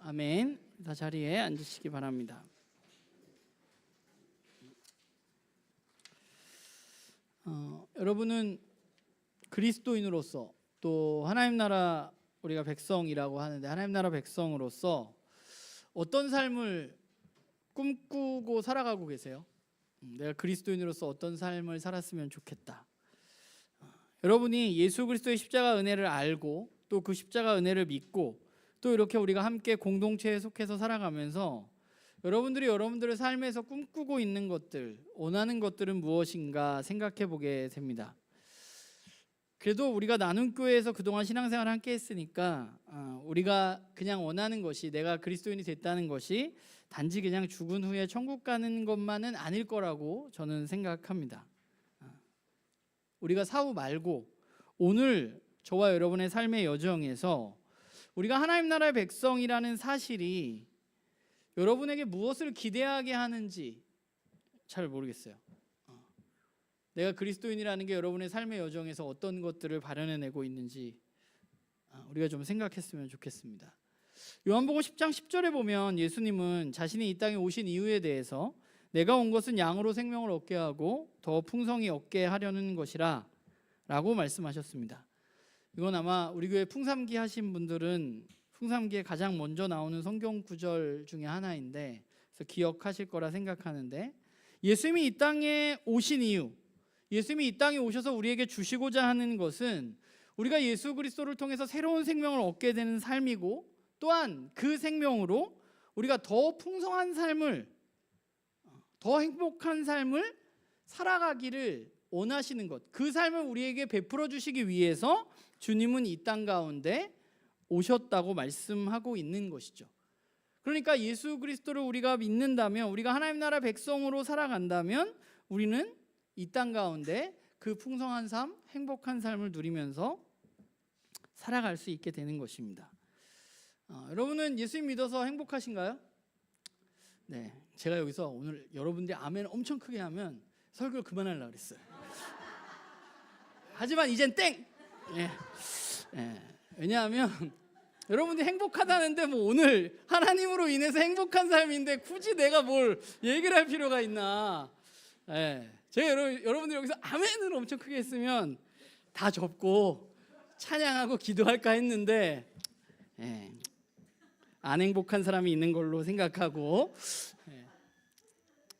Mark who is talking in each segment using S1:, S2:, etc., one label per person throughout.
S1: 아멘. 다 자리에 앉으시기 바랍니다. 여러분은 그리스도인으로서 또 하나님 나라 우리가 백성이라고 하는데 하나님 나라 백성으로서 어떤 삶을 꿈꾸고 살아가고 계세요? 내가 그리스도인으로서 어떤 삶을 살았으면 좋겠다. 여러분이 예수 그리스도의 십자가 은혜를 알고 또 그 십자가 은혜를 믿고 또 이렇게 우리가 함께 공동체에 속해서 살아가면서 여러분들이 여러분들의 삶에서 꿈꾸고 있는 것들, 원하는 것들은 무엇인가 생각해 보게 됩니다. 그래도 우리가 나눔교회에서 그동안 신앙생활을 함께 했으니까 우리가 그냥 원하는 것이 내가 그리스도인이 됐다는 것이 단지 그냥 죽은 후에 천국 가는 것만은 아닐 거라고 저는 생각합니다. 우리가 사후 말고 오늘 저와 여러분의 삶의 여정에서 우리가 하나님 나라의 백성이라는 사실이 여러분에게 무엇을 기대하게 하는지 잘 모르겠어요. 내가 그리스도인이라는 게 여러분의 삶의 여정에서 어떤 것들을 발현해내고 있는지 우리가 좀 생각했으면 좋겠습니다. 요한복음 10장 10절에 보면 예수님은 자신이 이 땅에 오신 이유에 대해서 내가 온 것은 양으로 생명을 얻게 하고 더 풍성히 얻게 하려는 것이라 라고 말씀하셨습니다. 이건 아마 우리 교회 풍삼기 하신 분들은 풍삼기에 가장 먼저 나오는 성경 구절 중에 하나인데 그래서 기억하실 거라 생각하는데, 예수님이 이 땅에 오신 이유, 예수님이 이 땅에 오셔서 우리에게 주시고자 하는 것은 우리가 예수 그리스도를 통해서 새로운 생명을 얻게 되는 삶이고, 또한 그 생명으로 우리가 더 풍성한 삶을, 더 행복한 삶을 살아가기를 원하시는 것, 그 삶을 우리에게 베풀어 주시기 위해서 주님은 이 땅 가운데 오셨다고 말씀하고 있는 것이죠. 그러니까 예수 그리스도를 우리가 믿는다면, 우리가 하나님 나라 백성으로 살아간다면 우리는 이 땅 가운데 그 풍성한 삶, 행복한 삶을 누리면서 살아갈 수 있게 되는 것입니다. 여러분은 예수님 믿어서 행복하신가요? 네, 제가 여기서 오늘 여러분들이 아멘 엄청 크게 하면 설교를 그만하려고 그랬어요. 하지만 이젠 땡! 왜냐하면 여러분들이 행복하다는데 뭐 오늘 하나님으로 인해서 행복한 삶인데 굳이 내가 뭘 얘기를 할 필요가 있나. 제가 여러분들이 여기서 아멘을 엄청 크게 했으면 다 접고 찬양하고 기도할까 했는데 안 행복한 사람이 있는 걸로 생각하고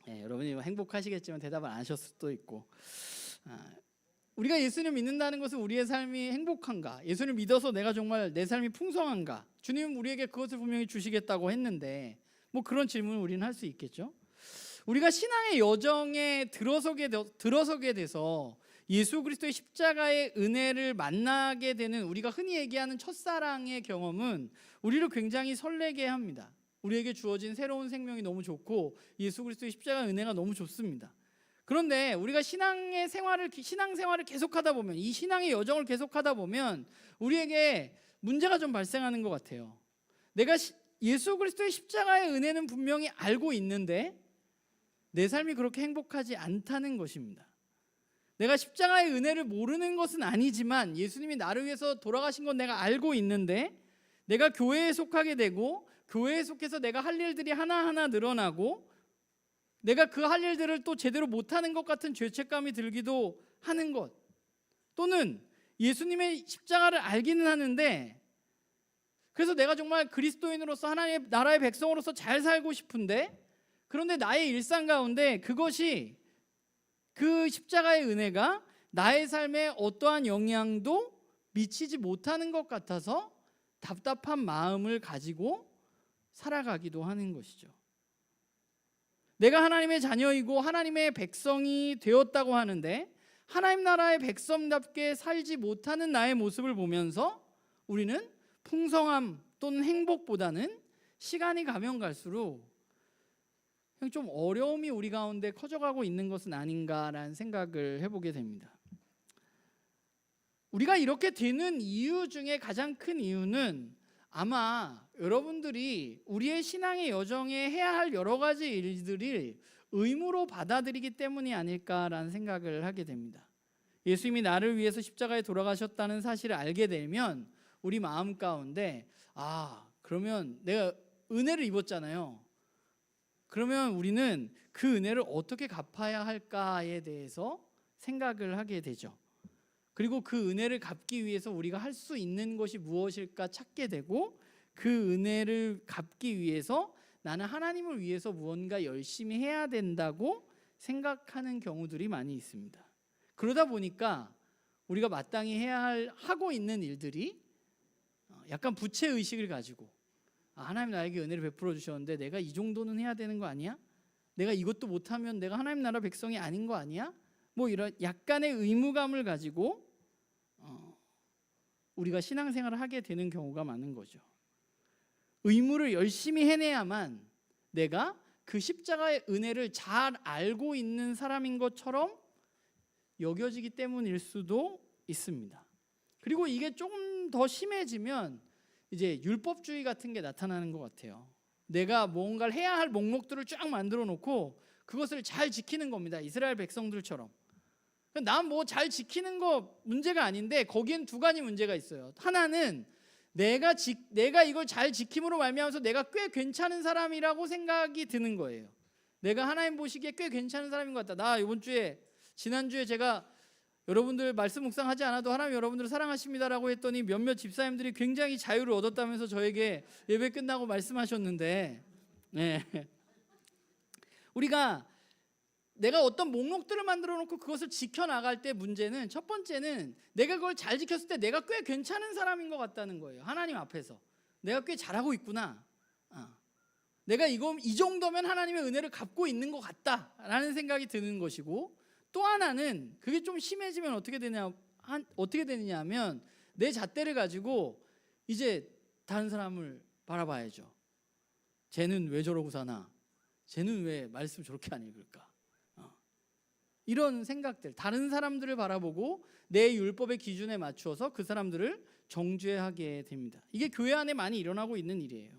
S1: 여러분이 행복하시겠지만 대답을 안 하셨을 수도 있고, 우리가 예수님 믿는다는 것은 우리의 삶이 행복한가, 예수님 믿어서 내가 정말 내 삶이 풍성한가, 주님은 우리에게 그것을 분명히 주시겠다고 했는데 뭐 그런 질문을 우리는 할 수 있겠죠. 우리가 신앙의 여정에 들어서게 돼서 예수 그리스도의 십자가의 은혜를 만나게 되는 우리가 흔히 얘기하는 첫사랑의 경험은 우리를 굉장히 설레게 합니다. 우리에게 주어진 새로운 생명이 너무 좋고 예수 그리스도의 십자가 은혜가 너무 좋습니다. 그런데 우리가 신앙생활을 계속하다 보면, 이 신앙의 여정을 계속하다 보면 우리에게 문제가 좀 발생하는 것 같아요. 내가 예수 그리스도의 십자가의 은혜는 분명히 알고 있는데 내 삶이 그렇게 행복하지 않다는 것입니다. 내가 십자가의 은혜를 모르는 것은 아니지만 예수님이 나를 위해서 돌아가신 건 내가 알고 있는데 내가 교회에 속하게 되고 교회에 속해서 내가 할 일들이 하나하나 늘어나고 내가 그 할 일들을 또 제대로 못하는 것 같은 죄책감이 들기도 하는 것, 또는 예수님의 십자가를 알기는 하는데 그래서 내가 정말 그리스도인으로서 하나님의 나라의 백성으로서 잘 살고 싶은데, 그런데 나의 일상 가운데 그것이, 그 십자가의 은혜가 나의 삶에 어떠한 영향도 미치지 못하는 것 같아서 답답한 마음을 가지고 살아가기도 하는 것이죠. 내가 하나님의 자녀이고 하나님의 백성이 되었다고 하는데 하나님 나라의 백성답게 살지 못하는 나의 모습을 보면서 우리는 풍성함 또는 행복보다는 시간이 가면 갈수록 좀 어려움이 우리 가운데 커져가고 있는 것은 아닌가라는 생각을 해보게 됩니다. 우리가 이렇게 되는 이유 중에 가장 큰 이유는 아마 여러분들이 우리의 신앙의 여정에 해야 할 여러 가지 일들을 의무로 받아들이기 때문이 아닐까라는 생각을 하게 됩니다. 예수님이 나를 위해서 십자가에 돌아가셨다는 사실을 알게 되면 우리 마음 가운데 그러면 내가 은혜를 입었잖아요. 그러면 우리는 그 은혜를 어떻게 갚아야 할까에 대해서 생각을 하게 되죠. 그리고 그 은혜를 갚기 위해서 우리가 할 수 있는 것이 무엇일까 찾게 되고, 그 은혜를 갚기 위해서 나는 하나님을 위해서 무언가 열심히 해야 된다고 생각하는 경우들이 많이 있습니다. 그러다 보니까 우리가 마땅히 하고 있는 일들이 약간 부채의식을 가지고, 하나님 나에게 은혜를 베풀어 주셨는데 내가 이 정도는 해야 되는 거 아니야? 내가 이것도 못하면 내가 하나님 나라 백성이 아닌 거 아니야? 뭐 이런 약간의 의무감을 가지고 우리가 신앙생활을 하게 되는 경우가 많은 거죠. 의무를 열심히 해내야만 내가 그 십자가의 은혜를 잘 알고 있는 사람인 것처럼 여겨지기 때문일 수도 있습니다. 그리고 이게 조금 더 심해지면 이제 율법주의 같은 게 나타나는 것 같아요. 내가 뭔가를 해야 할 목록들을 쫙 만들어 놓고 그것을 잘 지키는 겁니다. 이스라엘 백성들처럼. 난 뭐 잘 지키는 거 문제가 아닌데 거기엔 두 가지 문제가 있어요. 하나는 내가 이걸 잘 지킴으로 말미암아서 내가 꽤 괜찮은 사람이라고 생각이 드는 거예요. 내가 하나님 보시기에 꽤 괜찮은 사람인 것 같다. 나 지난주에 제가 여러분들 말씀 묵상하지 않아도 하나님 여러분들을 사랑하십니다라고 했더니 몇몇 집사님들이 굉장히 자유를 얻었다면서 저에게 예배 끝나고 말씀하셨는데, 내가 어떤 목록들을 만들어 놓고 그것을 지켜나갈 때 문제는, 첫 번째는 내가 그걸 잘 지켰을 때 내가 꽤 괜찮은 사람인 것 같다는 거예요. 하나님 앞에서 내가 꽤 잘하고 있구나, 내가 이 정도면 하나님의 은혜를 갚고 있는 것 같다라는 생각이 드는 것이고, 또 하나는 그게 좀 심해지면 어떻게 되느냐 하면 내 잣대를 가지고 이제 다른 사람을 바라봐야죠. 쟤는 왜 저러고 사나? 쟤는 왜 말씀 저렇게 안 읽을까? 이런 생각들, 다른 사람들을 바라보고 내 율법의 기준에 맞추어서 그 사람들을 정죄하게 됩니다. 이게 교회 안에 많이 일어나고 있는 일이에요.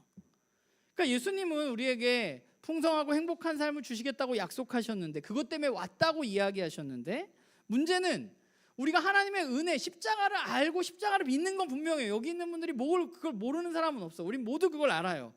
S1: 그러니까 예수님은 우리에게 풍성하고 행복한 삶을 주시겠다고 약속하셨는데, 그것 때문에 왔다고 이야기하셨는데, 문제는 우리가 하나님의 은혜, 십자가를 알고 십자가를 믿는 건 분명해요. 여기 있는 분들이 그걸 모르는 사람은 없어. 우리 모두 그걸 알아요.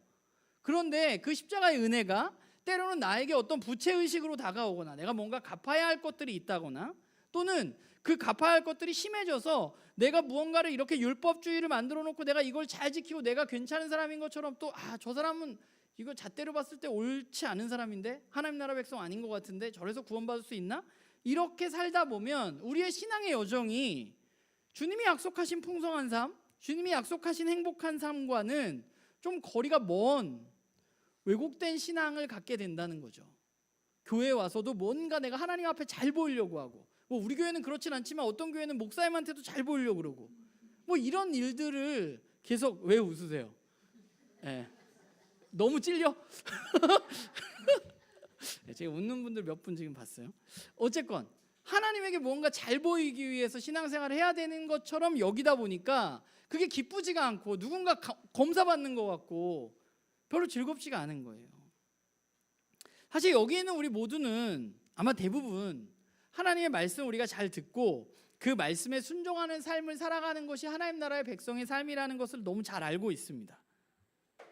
S1: 그런데 그 십자가의 은혜가 때로는 나에게 어떤 부채의식으로 다가오거나 내가 뭔가 갚아야 할 것들이 있다거나, 또는 그 갚아야 할 것들이 심해져서 내가 무언가를 이렇게 율법주의를 만들어 놓고 내가 이걸 잘 지키고 내가 괜찮은 사람인 것처럼, 또 저 사람은 이거 잣대로 봤을 때 옳지 않은 사람인데, 하나님 나라 백성 아닌 것 같은데 저래서 구원받을 수 있나? 이렇게 살다 보면 우리의 신앙의 여정이 주님이 약속하신 풍성한 삶, 주님이 약속하신 행복한 삶과는 좀 거리가 먼 왜곡된 신앙을 갖게 된다는 거죠. 교회에 와서도 뭔가 내가 하나님 앞에 잘 보이려고 하고, 우리 교회는 그렇진 않지만 어떤 교회는 목사님한테도 잘 보이려고 그러고, 이런 일들을 계속. 왜 웃으세요? 너무 찔려? 제가 웃는 분들 몇 분 지금 봤어요. 어쨌건 하나님에게 뭔가 잘 보이기 위해서 신앙생활을 해야 되는 것처럼 여기다 보니까 그게 기쁘지가 않고 누군가 검사받는 것 같고 별로 즐겁지가 않은 거예요. 사실 여기 있는 우리 모두는 아마 대부분 하나님의 말씀을 우리가 잘 듣고 그 말씀에 순종하는 삶을 살아가는 것이 하나님 나라의 백성의 삶이라는 것을 너무 잘 알고 있습니다.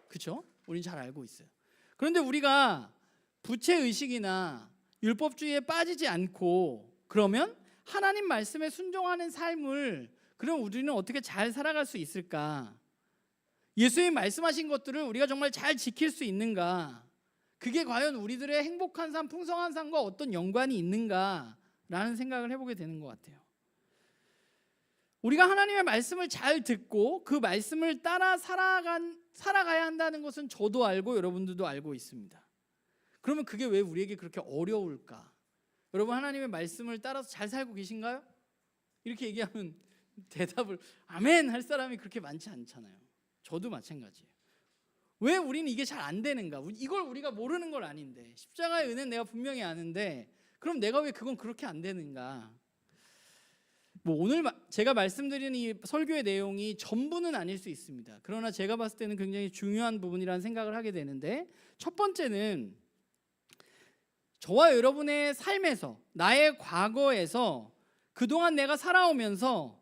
S1: 그렇죠? 우리는 잘 알고 있어요. 그런데 우리가 부채의식이나 율법주의에 빠지지 않고, 그러면 하나님 말씀에 순종하는 삶을 그럼 우리는 어떻게 잘 살아갈 수 있을까? 예수님 말씀하신 것들을 우리가 정말 잘 지킬 수 있는가? 그게 과연 우리들의 행복한 삶, 풍성한 삶과 어떤 연관이 있는가라는 생각을 해보게 되는 것 같아요. 우리가 하나님의 말씀을 잘 듣고 그 말씀을 따라 살아가야 한다는 것은 저도 알고 여러분들도 알고 있습니다. 그러면 그게 왜 우리에게 그렇게 어려울까? 여러분, 하나님의 말씀을 따라서 잘 살고 계신가요? 이렇게 얘기하면 대답을 아멘 할 사람이 그렇게 많지 않잖아요. 저도 마찬가지예요. 왜 우리는 이게 잘 안 되는가? 이걸 우리가 모르는 건 아닌데, 십자가의 은혜는 내가 분명히 아는데 그럼 내가 왜 그건 그렇게 안 되는가? 오늘 제가 말씀드리는 이 설교의 내용이 전부는 아닐 수 있습니다. 그러나 제가 봤을 때는 굉장히 중요한 부분이라는 생각을 하게 되는데, 첫 번째는 저와 여러분의 삶에서, 나의 과거에서 그동안 내가 살아오면서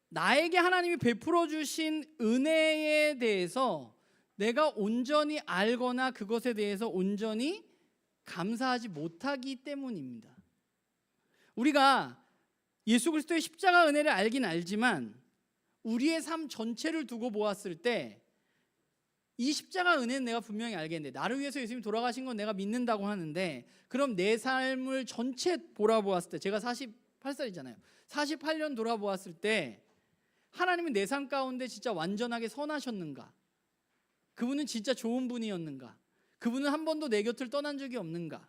S1: 나에게 하나님이 베풀어 주신 은혜에 대해서 내가 온전히 알거나 그것에 대해서 온전히 감사하지 못하기 때문입니다. 우리가 예수 그리스도의 십자가 은혜를 알긴 알지만 우리의 삶 전체를 두고 보았을 때 이 십자가 은혜는 내가 분명히 알겠는데, 나를 위해서 예수님이 돌아가신 건 내가 믿는다고 하는데, 그럼 내 삶을 전체 돌아보았을 때, 제가 48살이잖아요. 48년 돌아보았을 때 하나님은 내 삶 가운데 진짜 완전하게 선하셨는가? 그분은 진짜 좋은 분이었는가? 그분은 한 번도 내 곁을 떠난 적이 없는가?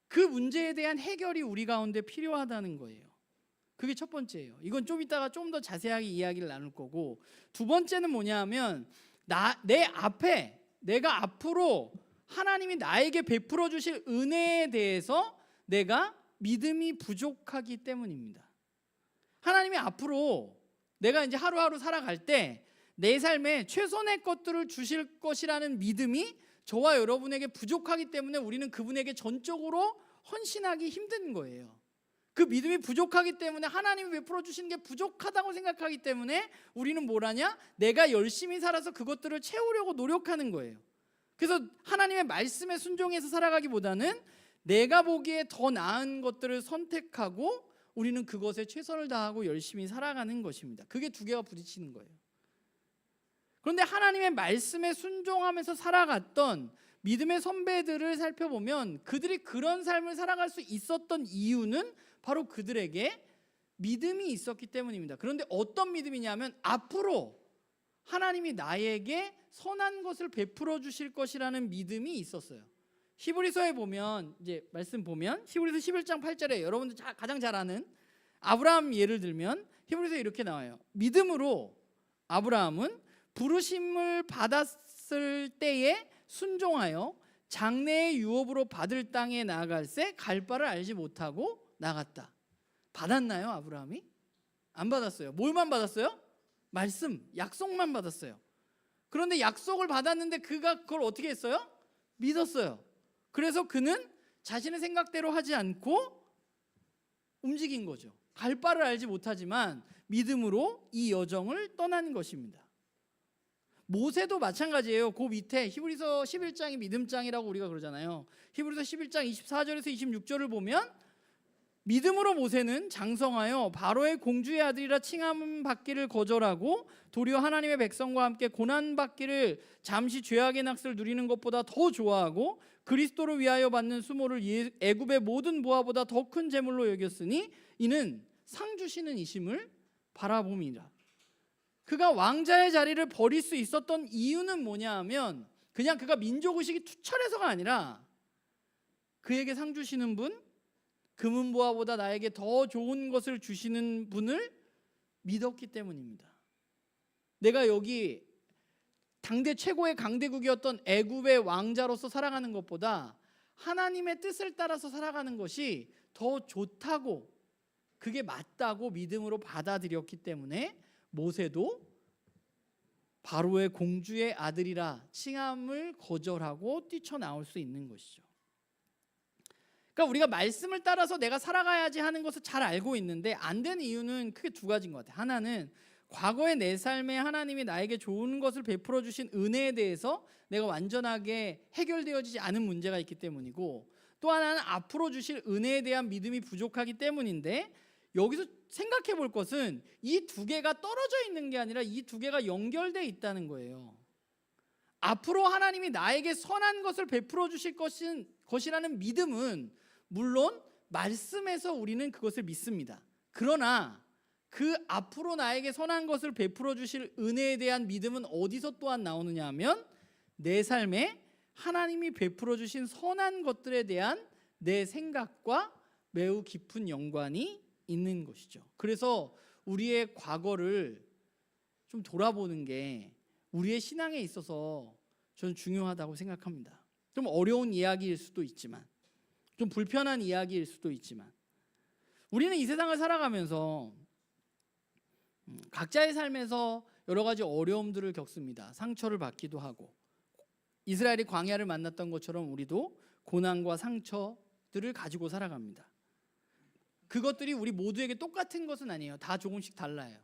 S1: 그 문제에 대한 해결이 우리 가운데 필요하다는 거예요. 그게 첫 번째예요. 이건 좀 이따가 좀 더 자세하게 이야기를 나눌 거고, 두 번째는 뭐냐 하면 내가 앞으로 하나님이 나에게 베풀어 주실 은혜에 대해서 내가 믿음이 부족하기 때문입니다. 하나님이 앞으로 내가 이제 하루하루 살아갈 때 내 삶에 최선의 것들을 주실 것이라는 믿음이 저와 여러분에게 부족하기 때문에 우리는 그분에게 전적으로 헌신하기 힘든 거예요. 그 믿음이 부족하기 때문에 하나님이 베풀어 주시는 게 부족하다고 생각하기 때문에 우리는 뭘 하냐? 내가 열심히 살아서 그것들을 채우려고 노력하는 거예요. 그래서 하나님의 말씀에 순종해서 살아가기보다는 내가 보기에 더 나은 것들을 선택하고 우리는 그것에 최선을 다하고 열심히 살아가는 것입니다. 그게 두 개가 부딪히는 거예요. 그런데 하나님의 말씀에 순종하면서 살아갔던 믿음의 선배들을 살펴보면 그들이 그런 삶을 살아갈 수 있었던 이유는 바로 그들에게 믿음이 있었기 때문입니다. 그런데 어떤 믿음이냐면 앞으로 하나님이 나에게 선한 것을 베풀어 주실 것이라는 믿음이 있었어요. 히브리서에 보면 이제 말씀 보면 히브리서 11장 8절에 여러분들 가장 잘 아는 아브라함 예를 들면 히브리서에 이렇게 나와요. 믿음으로 아브라함은 부르심을 받았을 때에 순종하여 장래의 유업으로 받을 땅에 나아갈새 갈 바를 알지 못하고 나갔다. 받았나요, 아브라함이? 안 받았어요. 뭘만 받았어요? 말씀, 약속만 받았어요. 그런데 약속을 받았는데 그가 그걸 어떻게 했어요? 믿었어요. 그래서 그는 자신의 생각대로 하지 않고 움직인 거죠. 갈 바를 알지 못하지만 믿음으로 이 여정을 떠난 것입니다. 모세도 마찬가지예요. 그 밑에 히브리서 11장이 믿음장이라고 우리가 그러잖아요. 히브리서 11장 24절에서 26절을 보면 믿음으로 모세는 장성하여 바로의 공주의 아들이라 칭함 받기를 거절하고 도리어 하나님의 백성과 함께 고난 받기를 잠시 죄악의 낙스를 누리는 것보다 더 좋아하고 그리스도를 위하여 받는 수모를 애굽의 모든 보화보다 더 큰 재물로 여겼으니 이는 상 주시는 이심을 바라봄이라. 그가 왕자의 자리를 버릴 수 있었던 이유는 뭐냐 하면 그냥 그가 민족의식이 투철해서가 아니라 그에게 상 주시는 분, 금은보화보다 나에게 더 좋은 것을 주시는 분을 믿었기 때문입니다. 내가 여기 당대 최고의 강대국이었던 애굽의 왕자로서 살아가는 것보다 하나님의 뜻을 따라서 살아가는 것이 더 좋다고, 그게 맞다고 믿음으로 받아들였기 때문에 모세도 바로의 공주의 아들이라 칭함을 거절하고 뛰쳐나올 수 있는 것이죠. 그러니까 우리가 말씀을 따라서 내가 살아가야지 하는 것을 잘 알고 있는데 안 되는 이유는 크게 두 가지인 것 같아요. 하나는 과거의 내 삶에 하나님이 나에게 좋은 것을 베풀어 주신 은혜에 대해서 내가 완전하게 해결되어지지 않은 문제가 있기 때문이고, 또 하나는 앞으로 주실 은혜에 대한 믿음이 부족하기 때문인데, 여기서 생각해 볼 것은 이 두 개가 떨어져 있는 게 아니라 이 두 개가 연결되어 있다는 거예요. 앞으로 하나님이 나에게 선한 것을 베풀어 주실 것이라는 믿음은 물론 말씀에서 우리는 그것을 믿습니다. 그러나 그 앞으로 나에게 선한 것을 베풀어 주실 은혜에 대한 믿음은 어디서 또한 나오느냐 하면 내 삶에 하나님이 베풀어 주신 선한 것들에 대한 내 생각과 매우 깊은 연관이 있는 것이죠. 그래서 우리의 과거를 좀 돌아보는 게 우리의 신앙에 있어서 저는 중요하다고 생각합니다. 좀 어려운 이야기일 수도 있지만, 좀 불편한 이야기일 수도 있지만, 우리는 이 세상을 살아가면서 각자의 삶에서 여러 가지 어려움들을 겪습니다. 상처를 받기도 하고, 이스라엘이 광야를 만났던 것처럼 우리도 고난과 상처들을 가지고 살아갑니다. 그것들이 우리 모두에게 똑같은 것은 아니에요. 다 조금씩 달라요.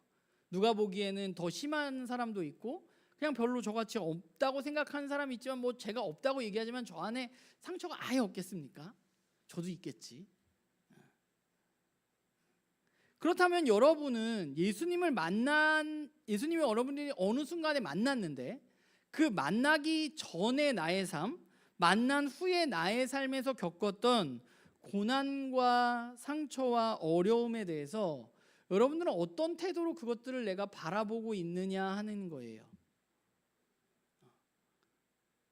S1: 누가 보기에는 더 심한 사람도 있고 그냥 별로 저같이 없다고 생각하는 사람이 있지만 뭐 제가 없다고 얘기하지만 저 안에 상처가 아예 없겠습니까? 저도 있겠지. 그렇다면 여러분은 예수님이 여러분들이 어느 순간에 만났는데 그 만나기 전에 나의 삶, 만난 후에 나의 삶에서 겪었던 고난과 상처와 어려움에 대해서 여러분들은 어떤 태도로 그것들을 내가 바라보고 있느냐 하는 거예요.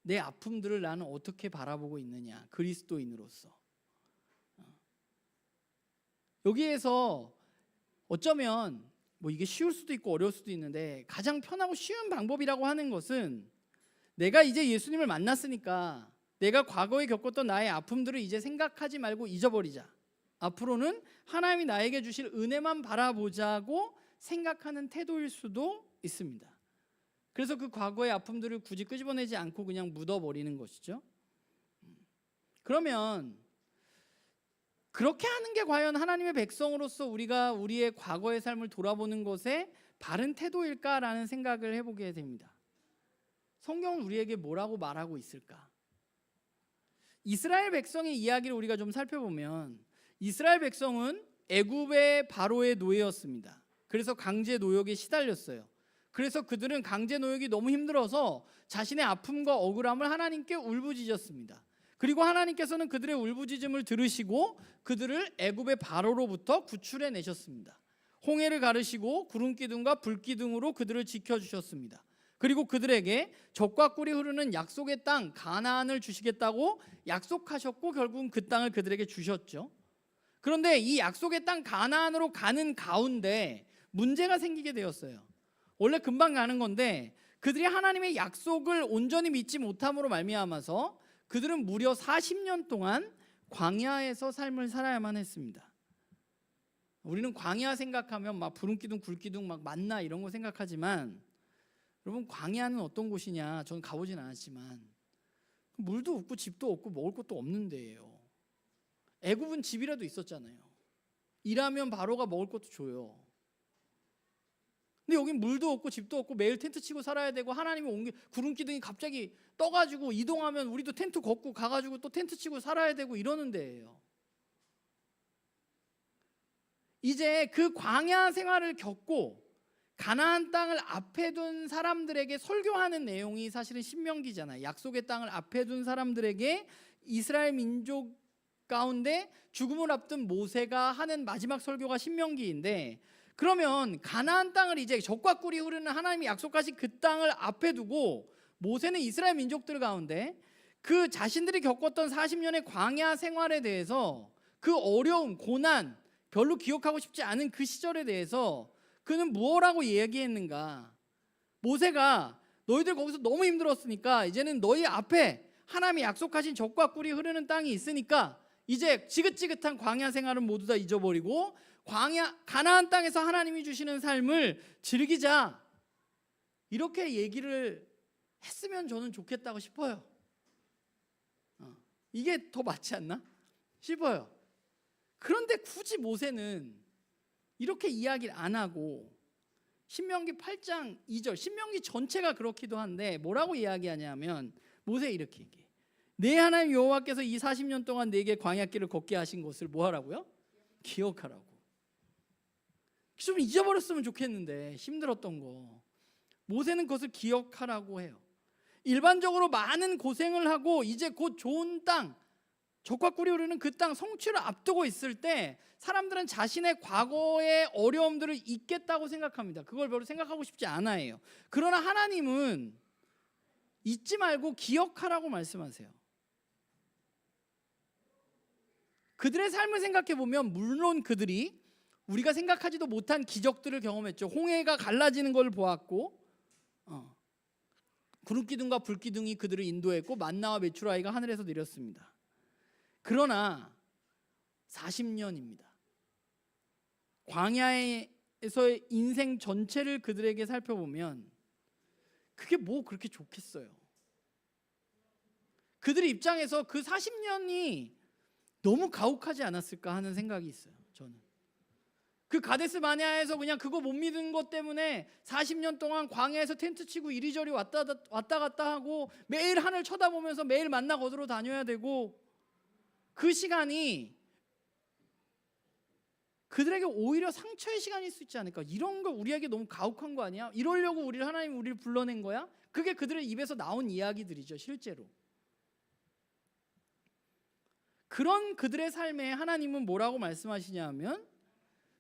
S1: 내 아픔들을 나는 어떻게 바라보고 있느냐, 그리스도인으로서. 여기에서 어쩌면 뭐 이게 쉬울 수도 있고 어려울 수도 있는데 가장 편하고 쉬운 방법이라고 하는 것은 내가 이제 예수님을 만났으니까 내가 과거에 겪었던 나의 아픔들을 이제 생각하지 말고 잊어버리자. 앞으로는 하나님이 나에게 주실 은혜만 바라보자고 생각하는 태도일 수도 있습니다. 그래서 그 과거의 아픔들을 굳이 끄집어내지 않고 그냥 묻어버리는 것이죠. 그러면 그렇게 하는 게 과연 하나님의 백성으로서 우리가 우리의 과거의 삶을 돌아보는 것에 바른 태도일까라는 생각을 해보게 됩니다. 성경은 우리에게 뭐라고 말하고 있을까? 이스라엘 백성의 이야기를 우리가 좀 살펴보면 이스라엘 백성은 애굽의 바로의 노예였습니다. 그래서 강제 노역에 시달렸어요. 그래서 그들은 강제 노역이 너무 힘들어서 자신의 아픔과 억울함을 하나님께 울부짖었습니다. 그리고 하나님께서는 그들의 울부짖음을 들으시고 그들을 애굽의 바로로부터 구출해 내셨습니다. 홍해를 가르시고 구름기둥과 불기둥으로 그들을 지켜주셨습니다. 그리고 그들에게 젖과 꿀이 흐르는 약속의 땅 가나안을 주시겠다고 약속하셨고 결국은 그 땅을 그들에게 주셨죠. 그런데 이 약속의 땅 가나안으로 가는 가운데 문제가 생기게 되었어요. 원래 금방 가는 건데 그들이 하나님의 약속을 온전히 믿지 못함으로 말미암아서 그들은 무려 40년 동안 광야에서 삶을 살아야만 했습니다. 우리는 광야 생각하면 막 부름기둥, 굴기둥, 막 만나 이런 거 생각하지만 여러분 광야는 어떤 곳이냐? 저는 가보진 않았지만 물도 없고 집도 없고 먹을 것도 없는 데예요. 애굽은 집이라도 있었잖아요. 일하면 바로가 먹을 것도 줘요. 근데 여긴 물도 없고 집도 없고 매일 텐트 치고 살아야 되고 하나님이 구름기둥이 갑자기 떠가지고 이동하면 우리도 텐트 걷고 가가지고 또 텐트 치고 살아야 되고 이러는 데예요. 이제 그 광야 생활을 겪고 가나안 땅을 앞에 둔 사람들에게 설교하는 내용이 사실은 신명기잖아요. 약속의 땅을 앞에 둔 사람들에게 이스라엘 민족 가운데 죽음을 앞둔 모세가 하는 마지막 설교가 신명기인데 그러면 가나안 땅을 이제 젖과 꿀이 흐르는 하나님이 약속하신 그 땅을 앞에 두고 모세는 이스라엘 민족들 가운데 그 자신들이 겪었던 40년의 광야 생활에 대해서 그 어려움, 고난, 별로 기억하고 싶지 않은 그 시절에 대해서 그는 무엇라고 얘기했는가? 모세가 너희들 거기서 너무 힘들었으니까 이제는 너희 앞에 하나님이 약속하신 젖과 꿀이 흐르는 땅이 있으니까 이제 지긋지긋한 광야 생활은 모두 다 잊어버리고 가나안 땅에서 하나님이 주시는 삶을 즐기자. 이렇게 얘기를 했으면 저는 좋겠다고 싶어요. 이게 더 맞지 않나 싶어요. 그런데 굳이 모세는 이렇게 이야기를 안 하고 신명기 8장 2절 신명기 전체가 그렇기도 한데 뭐라고 이야기하냐면 모세 이렇게 얘기해. 내 하나님 여호와께서 이 40년 동안 내게 광야길을 걷게 하신 것을 뭐 하라고요? 기억하라고. 좀 잊어버렸으면 좋겠는데 힘들었던 거 모세는 그것을 기억하라고 해요. 일반적으로 많은 고생을 하고 이제 곧 좋은 땅 젖과 꿀이 흐르는 그 땅 성취를 앞두고 있을 때 사람들은 자신의 과거의 어려움들을 잊겠다고 생각합니다. 그걸 별로 생각하고 싶지 않아요. 그러나 하나님은 잊지 말고 기억하라고 말씀하세요. 그들의 삶을 생각해 보면 물론 그들이 우리가 생각하지도 못한 기적들을 경험했죠. 홍해가 갈라지는 걸 보았고 구름기둥과 불기둥이 그들을 인도했고 만나와 메추라기가 하늘에서 내렸습니다. 그러나 40년입니다. 광야에서의 인생 전체를 그들에게 살펴보면 그게 뭐 그렇게 좋겠어요. 그들의 입장에서 그 40년이 너무 가혹하지 않았을까 하는 생각이 있어요. 저는 그 가데스 바네아에서 그냥 그거 못 믿은 것 때문에 40년 동안 광야에서 텐트 치고 이리저리 왔다 갔다 하고 매일 하늘 쳐다보면서 매일 만나 거두러 다녀야 되고, 그 시간이 그들에게 오히려 상처의 시간일 수 있지 않을까? 이런 거 우리에게 너무 가혹한 거 아니야? 이러려고 하나님 우리를 불러낸 거야? 그게 그들의 입에서 나온 이야기들이죠, 실제로. 그런 그들의 삶에 하나님은 뭐라고 말씀하시냐 하면,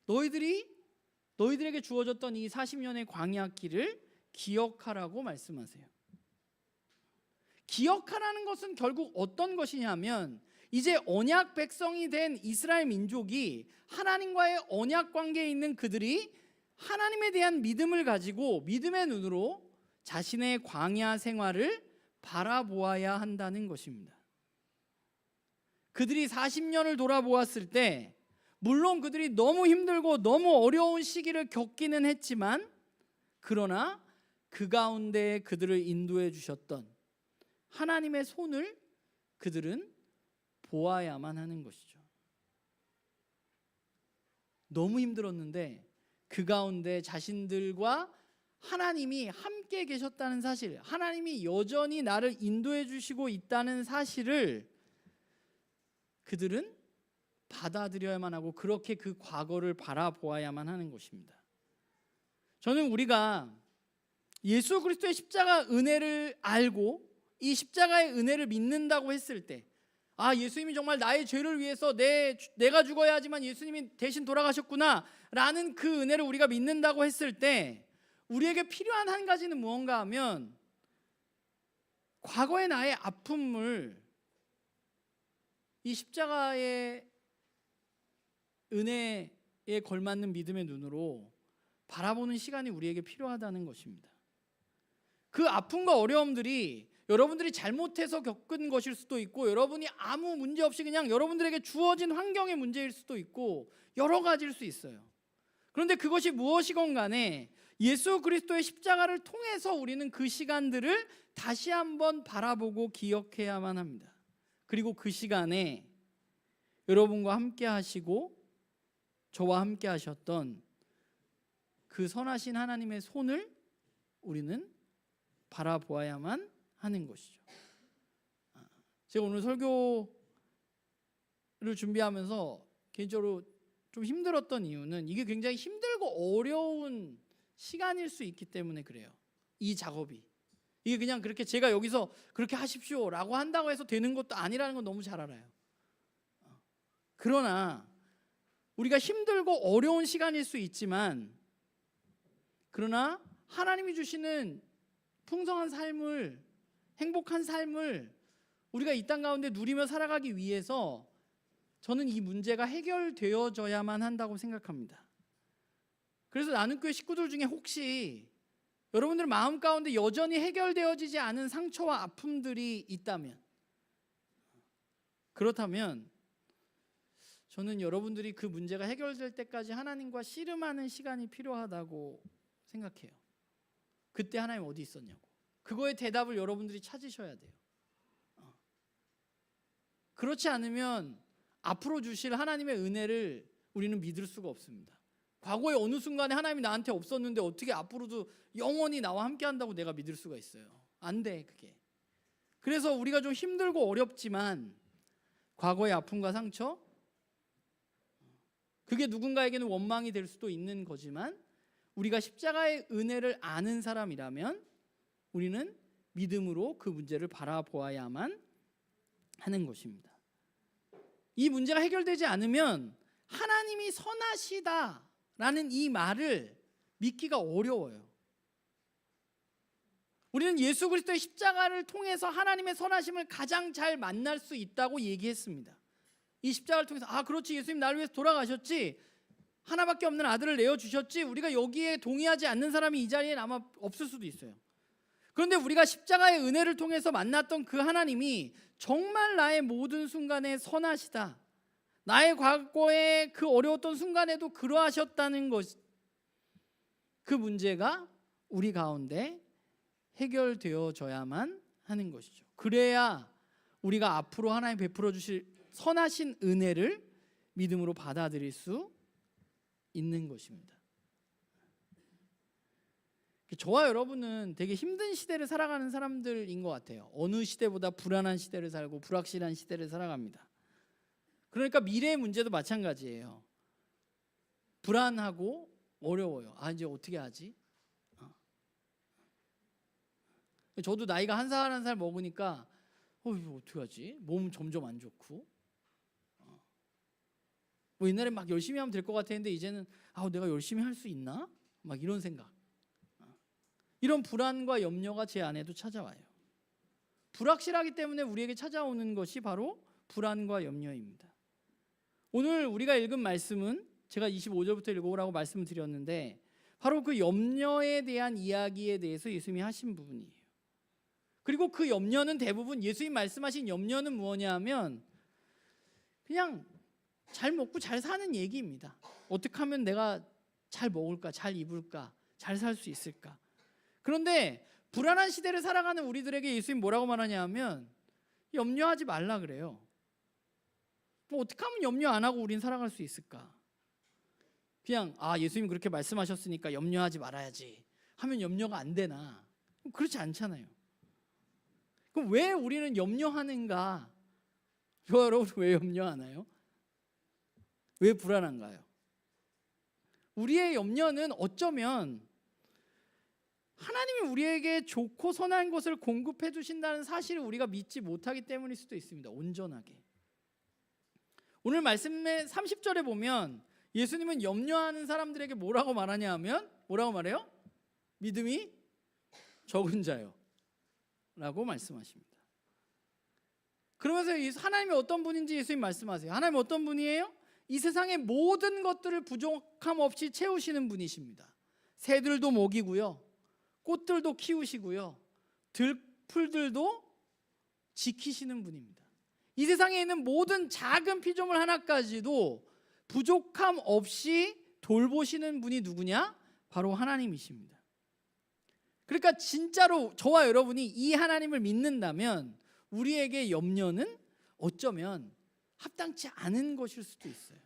S1: 너희들에게 주어졌던 이 40년의 광야 길을 기억하라고 말씀하세요. 기억하라는 것은 결국 어떤 것이냐면, 이제 언약 백성이 된 이스라엘 민족이 하나님과의 언약 관계에 있는 그들이 하나님에 대한 믿음을 가지고 믿음의 눈으로 자신의 광야 생활을 바라보아야 한다는 것입니다. 그들이 40년을 돌아보았을 때 물론 그들이 너무 힘들고 너무 어려운 시기를 겪기는 했지만, 그러나 그 가운데 그들을 인도해 주셨던 하나님의 손을 그들은 보아야만 하는 것이죠. 너무 힘들었는데 그 가운데 자신들과 하나님이 함께 계셨다는 사실, 하나님이 여전히 나를 인도해 주시고 있다는 사실을 그들은 받아들여야만 하고, 그렇게 그 과거를 바라보아야만 하는 것입니다. 저는 우리가 예수 그리스도의 십자가 은혜를 알고 이 십자가의 은혜를 믿는다고 했을 때, 예수님이 정말 나의 죄를 위해서 내가 죽어야 하지만 예수님이 대신 돌아가셨구나 라는 그 은혜를 우리가 믿는다고 했을 때, 우리에게 필요한 한 가지는 무언가 하면, 과거의 나의 아픔을 이 십자가의 은혜에 걸맞는 믿음의 눈으로 바라보는 시간이 우리에게 필요하다는 것입니다. 그 아픔과 어려움들이 여러분들이 잘못해서 겪은 것일 수도 있고, 여러분이 아무 문제 없이 그냥 여러분들에게 주어진 환경의 문제일 수도 있고, 여러 가지일 수 있어요. 그런데 그것이 무엇이건 간에 예수 그리스도의 십자가를 통해서 우리는 그 시간들을 다시 한번 바라보고 기억해야만 합니다. 그리고 그 시간에 여러분과 함께 하시고 저와 함께 하셨던 그 선하신 하나님의 손을 우리는 바라보아야만 하는 것이죠. 제가 오늘 설교를 준비하면서 개인적으로 좀 힘들었던 이유는, 이게 굉장히 힘들고 어려운 시간일 수 있기 때문에 그래요. 이 작업이 이게 그냥 그렇게 제가 여기서 그렇게 하십시오 라고 한다고 해서 되는 것도 아니라는 건 너무 잘 알아요. 그러나 우리가 힘들고 어려운 시간일 수 있지만, 그러나 하나님이 주시는 풍성한 삶을, 행복한 삶을 우리가 이 땅 가운데 누리며 살아가기 위해서 저는 이 문제가 해결되어져야만 한다고 생각합니다. 그래서 나눔교회 식구들 중에 혹시 여러분들 마음 가운데 여전히 해결되어지지 않은 상처와 아픔들이 있다면, 그렇다면 저는 여러분들이 그 문제가 해결될 때까지 하나님과 씨름하는 시간이 필요하다고 생각해요. 그때 하나님 어디 있었냐고, 그거의 대답을 여러분들이 찾으셔야 돼요. 그렇지 않으면 앞으로 주실 하나님의 은혜를 우리는 믿을 수가 없습니다. 과거에 어느 순간에 하나님이 나한테 없었는데 어떻게 앞으로도 영원히 나와 함께 한다고 내가 믿을 수가 있어요? 안 돼, 그게. 그래서 우리가 좀 힘들고 어렵지만 과거의 아픔과 상처, 그게 누군가에게는 원망이 될 수도 있는 거지만, 우리가 십자가의 은혜를 아는 사람이라면 우리는 믿음으로 그 문제를 바라보아야만 하는 것입니다. 이 문제가 해결되지 않으면 하나님이 선하시다라는 이 말을 믿기가 어려워요. 우리는 예수 그리스도의 십자가를 통해서 하나님의 선하심을 가장 잘 만날 수 있다고 얘기했습니다. 이 십자가를 통해서, 그렇지, 예수님 나를 위해서 돌아가셨지, 하나밖에 없는 아들을 내어주셨지, 우리가 여기에 동의하지 않는 사람이 이 자리에 아마 없을 수도 있어요. 그런데 우리가 십자가의 은혜를 통해서 만났던 그 하나님이 정말 나의 모든 순간에 선하시다, 나의 과거의 그 어려웠던 순간에도 그러하셨다는 것, 그 문제가 우리 가운데 해결되어져야만 하는 것이죠. 그래야 우리가 앞으로 하나님 베풀어 주실 선하신 은혜를 믿음으로 받아들일 수 있는 것입니다. 저와 여러분은 되게 힘든 시대를 살아가는 사람들인 것 같아요. 어느 시대보다 불안한 시대를 살고 불확실한 시대를 살아갑니다. 그러니까 미래의 문제도 마찬가지예요. 불안하고 어려워요. 이제 어떻게 하지? 저도 나이가 한 살 한 살 먹으니까 이거 어떻게 하지? 몸 점점 안 좋고 뭐 옛날에 막 열심히 하면 될 것 같았는데 이제는 내가 열심히 할 수 있나? 막 이런 생각, 이런 불안과 염려가 제 안에도 찾아와요. 불확실하기 때문에 우리에게 찾아오는 것이 바로 불안과 염려입니다. 오늘 우리가 읽은 말씀은 제가 25절부터 읽어보라고 말씀을 드렸는데 바로 그 염려에 대한 이야기에 대해서 예수님이 하신 부분이에요. 그리고 그 염려는 대부분 예수님 말씀하신 염려는 무엇냐 하면 그냥 잘 먹고 잘 사는 얘기입니다. 어떻게 하면 내가 잘 먹을까, 잘 입을까, 잘 살 수 있을까. 그런데 불안한 시대를 살아가는 우리들에게 예수님 뭐라고 말하냐 하면 염려하지 말라 그래요. 뭐 어떻게 하면 염려 안 하고 우린 살아갈 수 있을까? 그냥 예수님 그렇게 말씀하셨으니까 염려하지 말아야지 하면 염려가 안 되나? 그렇지 않잖아요. 그럼 왜 우리는 염려하는가? 저 여러분 왜 염려하나요? 왜 불안한가요? 우리의 염려는 어쩌면 하나님이 우리에게 좋고 선한 것을 공급해 주신다는 사실을 우리가 믿지 못하기 때문일 수도 있습니다. 온전하게. 오늘 말씀의 30절에 보면 예수님은 염려하는 사람들에게 뭐라고 말하냐 하면 뭐라고 말해요? 믿음이 적은 자요 라고 말씀하십니다. 그러면서 하나님이 어떤 분인지 예수님 말씀하세요. 하나님은 어떤 분이에요? 이 세상의 모든 것들을 부족함 없이 채우시는 분이십니다. 새들도 먹이고요, 꽃들도 키우시고요, 들풀들도 지키시는 분입니다. 이 세상에 있는 모든 작은 피조물 하나까지도 부족함 없이 돌보시는 분이 누구냐? 바로 하나님이십니다. 그러니까 진짜로 저와 여러분이 이 하나님을 믿는다면 우리에게 염려는 어쩌면 합당치 않은 것일 수도 있어요.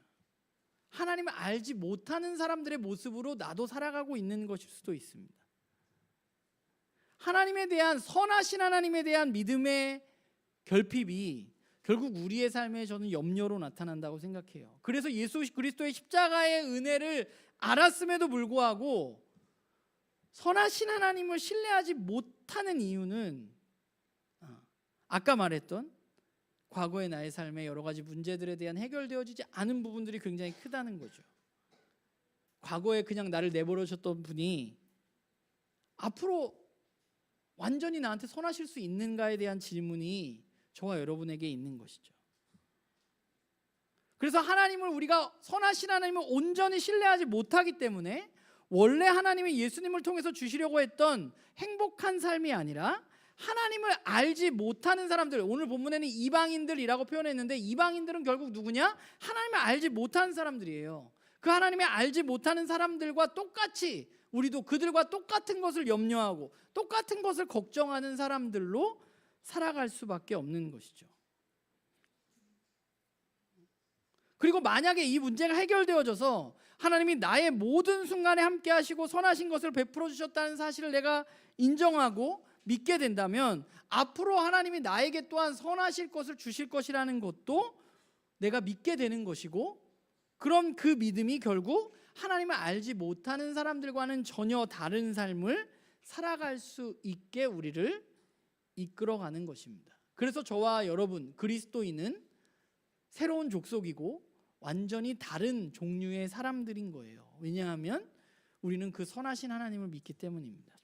S1: 하나님을 알지 못하는 사람들의 모습으로 나도 살아가고 있는 것일 수도 있습니다. 하나님에 대한 선하신 하나님에 대한 믿음의 결핍이 결국 우리의 삶에 저는 염려로 나타난다고 생각해요. 그래서 예수 그리스도의 십자가의 은혜를 알았음에도 불구하고 선하신 하나님을 신뢰하지 못하는 이유는 아까 말했던 과거의 나의 삶의 여러 가지 문제들에 대한 해결되어지지 않은 부분들이 굉장히 크다는 거죠. 과거에 그냥 나를 내버려 줬던 분이 앞으로 완전히 나한테 선하실 수 있는가에 대한 질문이 저와 여러분에게 있는 것이죠. 그래서 하나님을 우리가 선하신 하나님을 온전히 신뢰하지 못하기 때문에 원래 하나님이 예수님을 통해서 주시려고 했던 행복한 삶이 아니라 하나님을 알지 못하는 사람들, 오늘 본문에는 이방인들이라고 표현했는데 이방인들은 결국 누구냐? 하나님을 알지 못하는 사람들이에요. 그 하나님을 알지 못하는 사람들과 똑같이 우리도 그들과 똑같은 것을 염려하고 똑같은 것을 걱정하는 사람들로 살아갈 수밖에 없는 것이죠. 그리고 만약에 이 문제가 해결되어져서 하나님이 나의 모든 순간에 함께 하시고 선하신 것을 베풀어 주셨다는 사실을 내가 인정하고 믿게 된다면 앞으로 하나님이 나에게 또한 선하실 것을 주실 것이라는 것도 내가 믿게 되는 것이고, 그럼 그 믿음이 결국 하나님을 알지 못하는 사람들과는 전혀 다른 삶을 살아갈 수 있게 우리를 이끌어가는 것입니다. 그래서 저와 여러분 그리스도인은 새로운 족속이고 완전히 다른 종류의 사람들인 거예요. 왜냐하면 우리는 그 선하신 하나님을 믿기 때문입니다.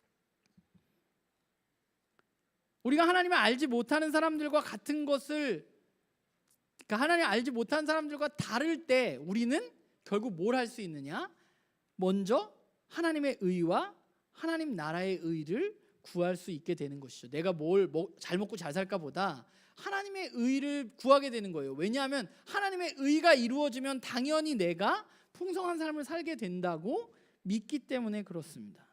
S1: 우리가 하나님을 알지 못하는 사람들과 같은 것을, 그러니까 하나님을 알지 못하는 사람들과 다를 때 우리는 결국 뭘 할 수 있느냐? 먼저 하나님의 의와 하나님 나라의 의를 구할 수 있게 되는 것이죠. 내가 잘 먹고 잘 살까 보다 하나님의 의를 구하게 되는 거예요. 왜냐하면 하나님의 의가 이루어지면 당연히 내가 풍성한 삶을 살게 된다고 믿기 때문에 그렇습니다.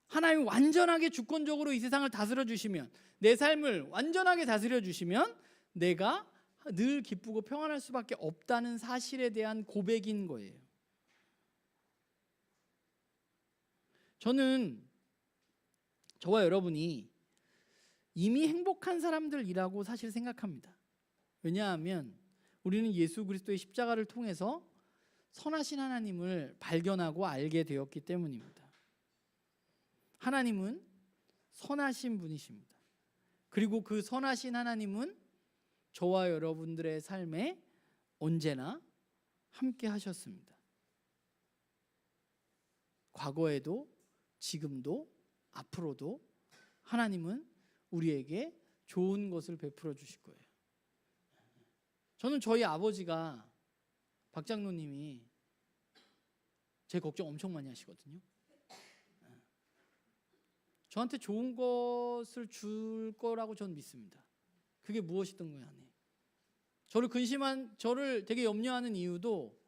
S1: 하나님이 완전하게 주권적으로 이 세상을 다스려 주시면, 내 삶을 완전하게 다스려 주시면 내가 늘 기쁘고 평안할 수밖에 없다는 사실에 대한 고백인 거예요. 저는 저와 여러분이 이미 행복한 사람들이라고 사실 생각합니다. 왜냐하면 우리는 예수 그리스도의 십자가를 통해서 선하신 하나님을 발견하고 알게 되었기 때문입니다. 하나님은 선하신 분이십니다. 그리고 그 선하신 하나님은 저와 여러분들의 삶에 언제나 함께 하셨습니다. 과거에도 지금도 앞으로도 하나님은 우리에게 좋은 것을 베풀어 주실 거예요. 저는 저희 아버지가 박장로님이 제 걱정 엄청 많이 하시거든요. 저한테 좋은 것을 줄 거라고 저는 믿습니다. 그게 무엇이든 간에. 저를 되게 염려하는 이유도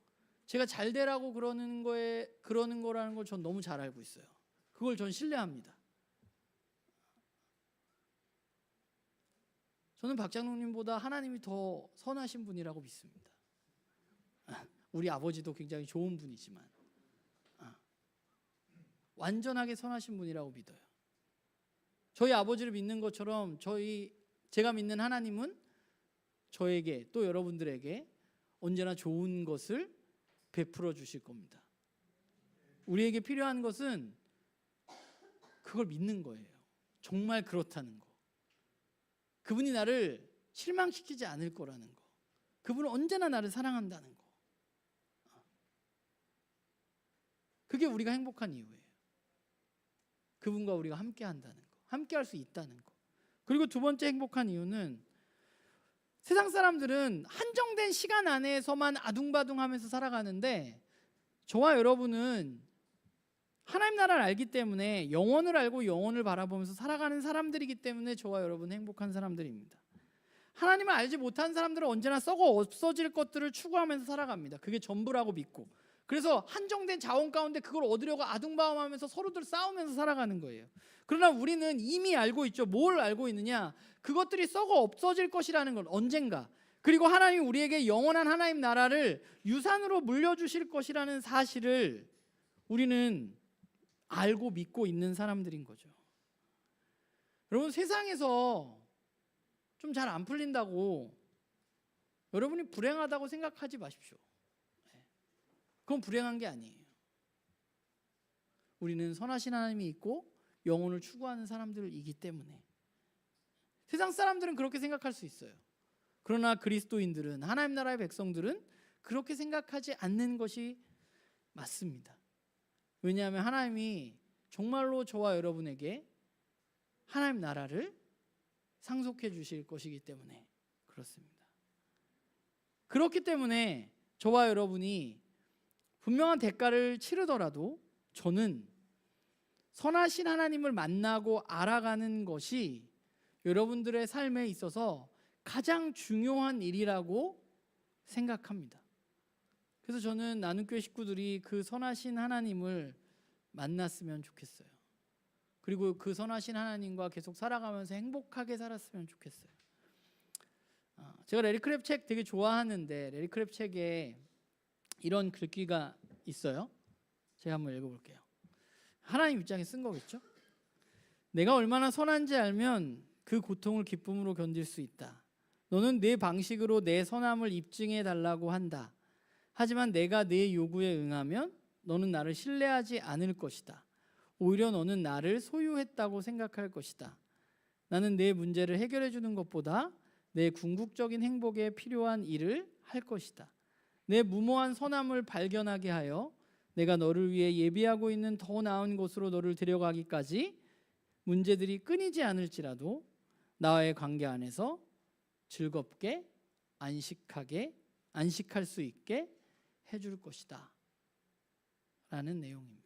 S1: 제가 잘 되라고 그러는 거라는 걸 전 너무 잘 알고 있어요. 그걸 전 신뢰합니다. 저는 박장로님보다 하나님이 더 선하신 분이라고 믿습니다. 우리 아버지도 굉장히 좋은 분이지만 완전하게 선하신 분이라고 믿어요. 저희 아버지를 믿는 것처럼 제가 믿는 하나님은 저에게 또 여러분들에게 언제나 좋은 것을 베풀어 주실 겁니다. 우리에게 필요한 것은 그걸 믿는 거예요. 정말 그렇다는 거. 그분이 나를 실망시키지 않을 거라는 거. 그분은 언제나 나를 사랑한다는 거. 그게 우리가 행복한 이유예요. 그분과 우리가 함께 한다는 거. 함께 할 수 있다는 거. 그리고 두 번째 행복한 이유는 세상 사람들은 한정된 시간 안에서만 아둥바둥하면서 살아가는데 저와 여러분은 하나님 나라를 알기 때문에 영원을 알고 영원을 바라보면서 살아가는 사람들이기 때문에 저와 여러분은 행복한 사람들입니다. 하나님을 알지 못한 사람들은 언제나 썩어 없어질 것들을 추구하면서 살아갑니다. 그게 전부라고 믿고. 그래서 한정된 자원 가운데 그걸 얻으려고 아둥바둥하면서 서로들 싸우면서 살아가는 거예요. 그러나 우리는 이미 알고 있죠. 뭘 알고 있느냐? 그것들이 썩어 없어질 것이라는 걸 언젠가. 그리고 하나님이 우리에게 영원한 하나님 나라를 유산으로 물려주실 것이라는 사실을 우리는 알고 믿고 있는 사람들인 거죠. 여러분, 세상에서 좀 잘 안 풀린다고 여러분이 불행하다고 생각하지 마십시오. 그건 불행한 게 아니에요. 우리는 선하신 하나님이 있고 영혼을 추구하는 사람들이기 때문에. 세상 사람들은 그렇게 생각할 수 있어요. 그러나 그리스도인들은, 하나님 나라의 백성들은 그렇게 생각하지 않는 것이 맞습니다. 왜냐하면 하나님이 정말로 저와 여러분에게 하나님 나라를 상속해 주실 것이기 때문에 그렇습니다. 그렇기 때문에 저와 여러분이 분명한 대가를 치르더라도 저는 선하신 하나님을 만나고 알아가는 것이 여러분들의 삶에 있어서 가장 중요한 일이라고 생각합니다. 그래서 저는 나눔교회 식구들이 그 선하신 하나님을 만났으면 좋겠어요. 그리고 그 선하신 하나님과 계속 살아가면서 행복하게 살았으면 좋겠어요. 제가 레리 크랩 책 되게 좋아하는데 레리 크랩 책에 이런 글귀가 있어요. 제가 한번 읽어볼게요. 하나님 입장에 쓴 거겠죠? 내가 얼마나 선한지 알면 그 고통을 기쁨으로 견딜 수 있다. 너는 내 방식으로 내 선함을 입증해 달라고 한다. 하지만 내가 내 요구에 응하면 너는 나를 신뢰하지 않을 것이다. 오히려 너는 나를 소유했다고 생각할 것이다. 나는 내 문제를 해결해 주는 것보다 내 궁극적인 행복에 필요한 일을 할 것이다. 내 무모한 선함을 발견하게 하여 내가 너를 위해 예비하고 있는 더 나은 곳으로 너를 데려가기까지 문제들이 끊이지 않을지라도 나와의 관계 안에서 즐겁게 안식할 수 있게 해줄 것이다 라는 내용입니다.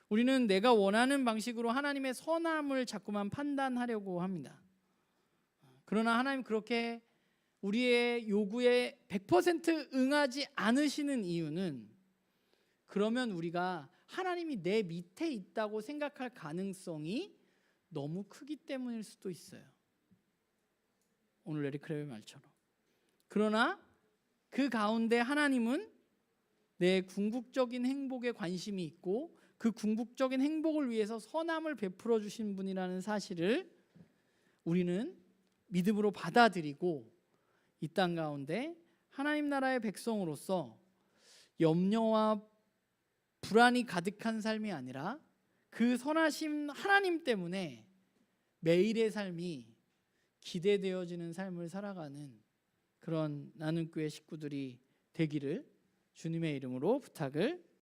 S1: 우리는 내가 원하는 방식으로 하나님의 선함을 자꾸만 판단하려고 합니다. 그러나 하나님 그렇게 우리의 요구에 100% 응하지 않으시는 이유는 그러면 우리가 하나님이 내 밑에 있다고 생각할 가능성이 너무 크기 때문일 수도 있어요. 오늘 에릭 크랩의 말처럼. 그러나 그 가운데 하나님은 내 궁극적인 행복에 관심이 있고 그 궁극적인 행복을 위해서 선함을 베풀어 주신 분이라는 사실을 우리는 믿음으로 받아들이고 이 땅 가운데 하나님 나라의 백성으로서 염려와 불안이 가득한 삶이 아니라 그 선하신 하나님 때문에 매일의 삶이 기대되어지는 삶을 살아가는 그런 나눔교회 식구들이 되기를 주님의 이름으로 부탁을